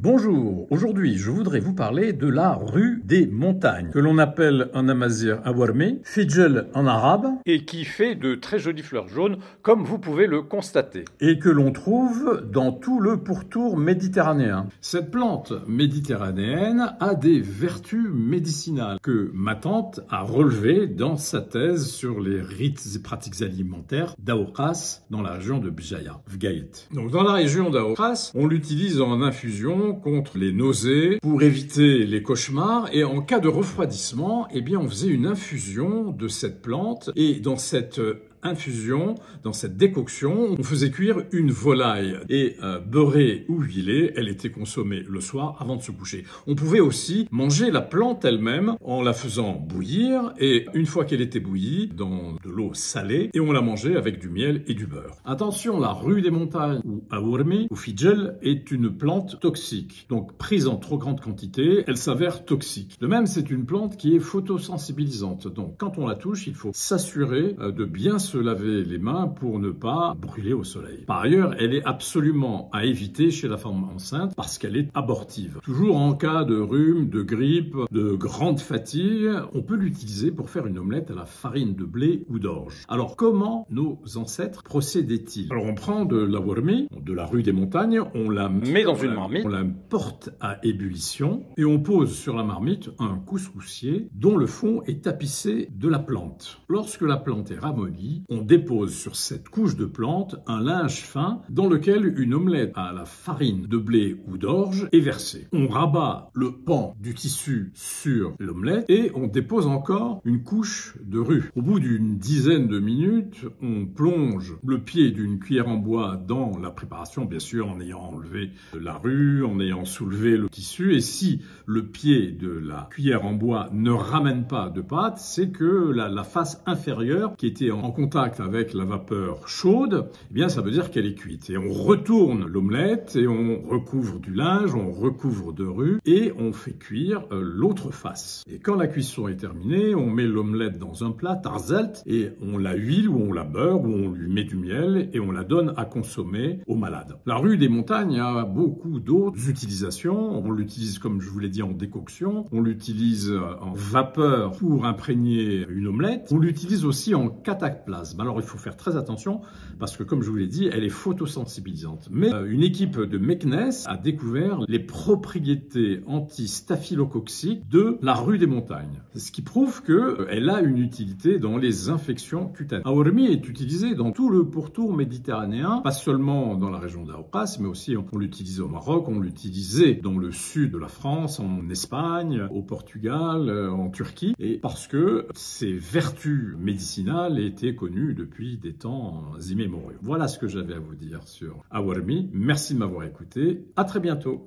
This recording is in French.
Bonjour, aujourd'hui je voudrais vous parler de la rue des montagnes, que l'on appelle en amazigh awarmi, fijel en arabe, et qui fait de très jolies fleurs jaunes, comme vous pouvez le constater. et que l'on trouve dans tout le pourtour méditerranéen. Cette plante méditerranéenne a des vertus médicinales que ma tante a relevées dans sa thèse sur les rites et pratiques alimentaires d'Aoukhas dans la région de Bjaya, Vgaït. Donc dans la région d'Aoukhas, on l'utilise en infusion contre les nausées, pour éviter les cauchemars, et en cas de refroidissement, eh bien on faisait une infusion de cette plante, et dans cette infusion, dans cette décoction, on faisait cuire une volaille et beurrée ou huilée, elle était consommée le soir avant de se coucher. On pouvait aussi manger la plante elle-même en la faisant bouillir, et une fois qu'elle était bouillie, dans de l'eau salée, et on la mangeait avec du miel et du beurre. Attention, la rue des montagnes ou awarmi ou fijel est une plante toxique. Donc prise en trop grande quantité, elle s'avère toxique. De même, c'est une plante qui est photosensibilisante. Donc quand on la touche, il faut s'assurer de bien se laver les mains pour ne pas brûler au soleil. Par ailleurs, elle est absolument à éviter chez la femme enceinte parce qu'elle est abortive. Toujours en cas de rhume, de grippe, de grande fatigue, on peut l'utiliser pour faire une omelette à la farine de blé ou d'orge. Alors comment nos ancêtres procédaient-ils? Alors on prend de l'awarmi, de la rue des montagnes, on la met dans une marmite, on la porte à ébullition et on pose sur la marmite un couscoussier dont le fond est tapissé de la plante. Lorsque la plante est ramollie, on dépose sur cette couche de plante un linge fin dans lequel une omelette à la farine de blé ou d'orge est versée. On rabat le pan du tissu sur l'omelette et on dépose encore une couche de rue. Au bout d'une dizaine de minutes, on plonge le pied d'une cuillère en bois dans la préparation, bien sûr en ayant enlevé la rue, en ayant soulevé le tissu, et si le pied de la cuillère en bois ne ramène pas de pâte, c'est que la face inférieure qui était en contact avec la vapeur chaude, eh bien ça veut dire qu'elle est cuite. Et on retourne l'omelette et on recouvre du linge, on recouvre de rue et on fait cuire l'autre face. Et quand la cuisson est terminée, on met l'omelette dans un plat, tarzelt, et on la huile ou on la beurre ou on lui met du miel et on la donne à consommer aux malades. La rue des montagnes a beaucoup d'autres utilisations. On l'utilise, comme je vous l'ai dit, en décoction. On l'utilise en vapeur pour imprégner une omelette. On l'utilise aussi en cataplasme. Alors, il faut faire très attention parce que, comme je vous l'ai dit, elle est photosensibilisante. Mais une équipe de Meknes a découvert les propriétés anti-staphylococciques de la rue des montagnes. Ce qui prouve qu'elle a une utilité dans les infections cutanées. Awarmi est utilisé dans tout le pourtour méditerranéen, pas seulement dans la région d'Aoukhas, mais aussi on l'utilise au Maroc, on l'utilisait dans le sud de la France, en Espagne, au Portugal, en Turquie, et parce que ses vertus médicinales étaient connues depuis des temps immémoriaux. Voilà ce que j'avais à vous dire sur awarmi. Merci de m'avoir écouté. À très bientôt.